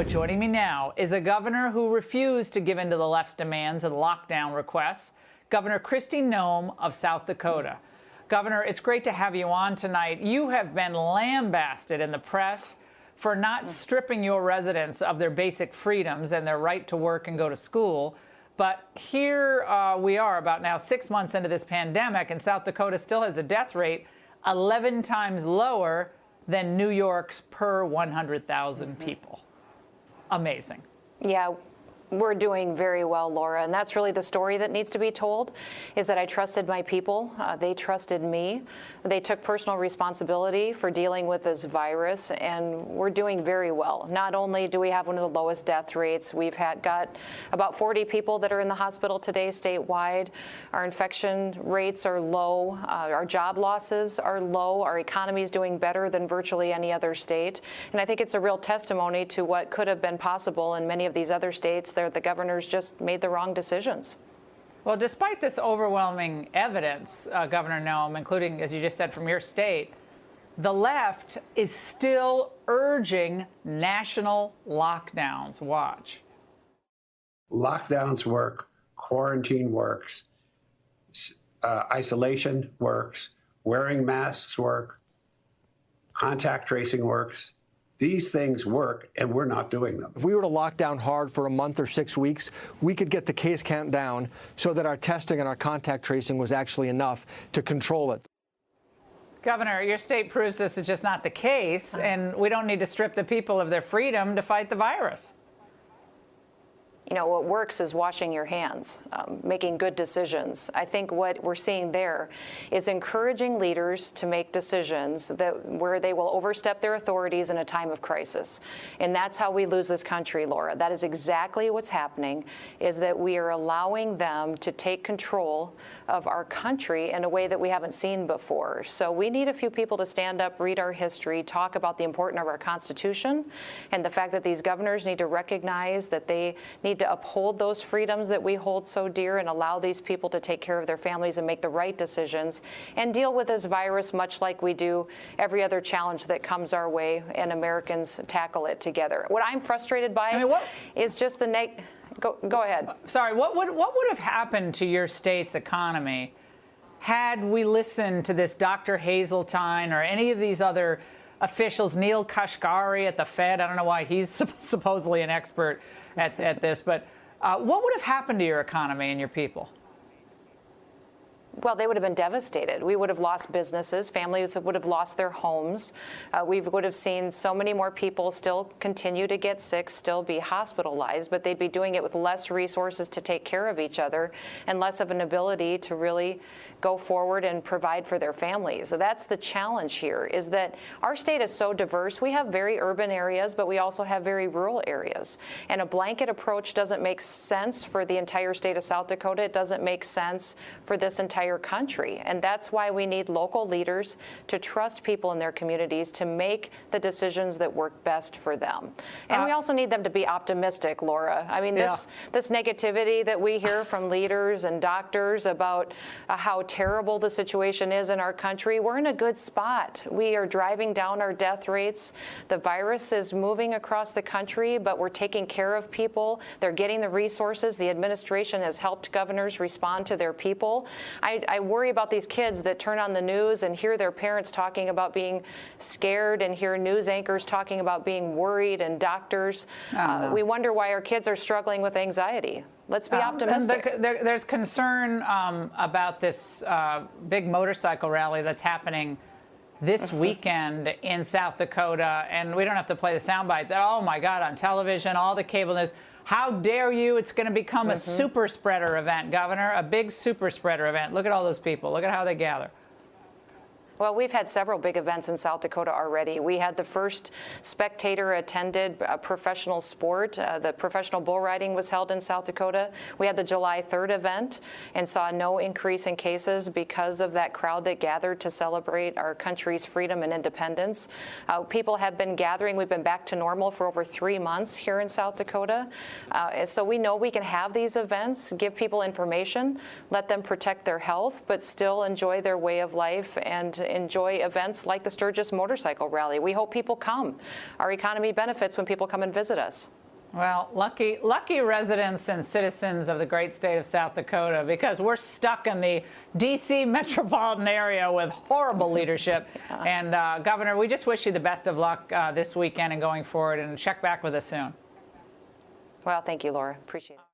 But joining me now is a governor who refused to give in to the left's demands and lockdown requests, Governor Noem of South Dakota. Governor, it's great to have you on tonight. You have been lambasted in the press for not stripping your residents of their basic freedoms and their right to work and go to school. But here we are about now 6 months into this pandemic, and South Dakota still has a death rate 11 times lower than New York's per 100,000 people. Amazing. Yeah. We're doing very well, Laura, and that's really the story that needs to be told, is that I trusted my people. They trusted me. They took personal responsibility for dealing with this virus, and we're doing very well. Not only do we have one of the lowest death rates, we've got about 40 people that are in the hospital today statewide. Our infection rates are low. Our job losses are low. Our economy is doing better than virtually any other state. And I think it's a real testimony to what could have been possible in many of these other states. The governors just made the wrong decisions. Well, despite this overwhelming evidence, Governor Noem, including, as you just said, from your state, the left is still urging national lockdowns. Watch. Lockdowns work, quarantine works, isolation works, wearing masks work, contact tracing works. These things work, and we're not doing them. If we were to lock down hard for a month or 6 weeks, we could get the case count down so that our testing and our contact tracing was actually enough to control it. Governor, your state proves this is just not the case, and we don't need to strip the people of their freedom to fight the virus. You know, what works is washing your hands, making good decisions. I think what we're seeing there is encouraging leaders to make decisions where they will overstep their authorities in a time of crisis. And that's how we lose this country, Laura. That is exactly what's happening, is that we are allowing them to take control of our country in a way that we haven't seen before. So we need a few people to stand up, read our history, talk about the importance of our Constitution, and the fact that these governors need to recognize that they need to uphold those freedoms that we hold so dear and allow these people to take care of their families and make the right decisions and deal with this virus much like we do every other challenge that comes our way, and Americans tackle it together. What I'm frustrated by is just the Go ahead. Sorry, what would have happened to your state's economy had we listened to this Dr. Hazeltine or any of these other officials, Neil Kashkari at the Fed? I don't know why he's supposedly an expert at this, but what would have happened to your economy and your people? Well, they would have been devastated. We would have lost businesses. Families would have lost their homes. We would have seen so many more people still continue to get sick, still be hospitalized, but they'd be doing it with less resources to take care of each other and less of an ability to really go forward and provide for their families. So that's the challenge here, is that our state is so diverse. We have very urban areas, but we also have very rural areas. And a blanket approach doesn't make sense for the entire state of South Dakota. It doesn't make sense for this entire country. And that's why we need local leaders to trust people in their communities to make the decisions that work best for them. And we also need them to be optimistic, Laura. I mean, this negativity that we hear from leaders and doctors about how terrible the situation is in our country, we're in a good spot. We are driving down our death rates. The virus is moving across the country, but we're taking care of people. They're getting the resources. The administration has helped governors respond to their people. I worry about these kids that turn on the news and hear their parents talking about being scared and hear news anchors talking about being worried and doctors. We wonder why our kids are struggling with anxiety. Let's be optimistic. There's concern about this big motorcycle rally that's happening this weekend in South Dakota, and we don't have to play the soundbite. Oh my God, on television, all the cable news. How dare you? It's going to become a super spreader event, Governor, a big super spreader event. Look at all those people. Look at how they gather. Well, we've had several big events in South Dakota already. We had the first spectator-attended professional sport. The professional bull riding was held in South Dakota. We had the July 3rd event and saw no increase in cases because of that crowd that gathered to celebrate our country's freedom and independence. People have been gathering. We've been back to normal for over 3 months here in South Dakota. So we know we can have these events, give people information, let them protect their health, but still enjoy their way of life and enjoy events like the Sturgis Motorcycle Rally. We hope people come. Our economy benefits when people come and visit us. Well, lucky residents and citizens of the great state of South Dakota, because we're stuck in the D.C. metropolitan area with horrible leadership. Yeah. And Governor, we just wish you the best of luck this weekend and going forward, and check back with us soon. Well, thank you, Laura. Appreciate it.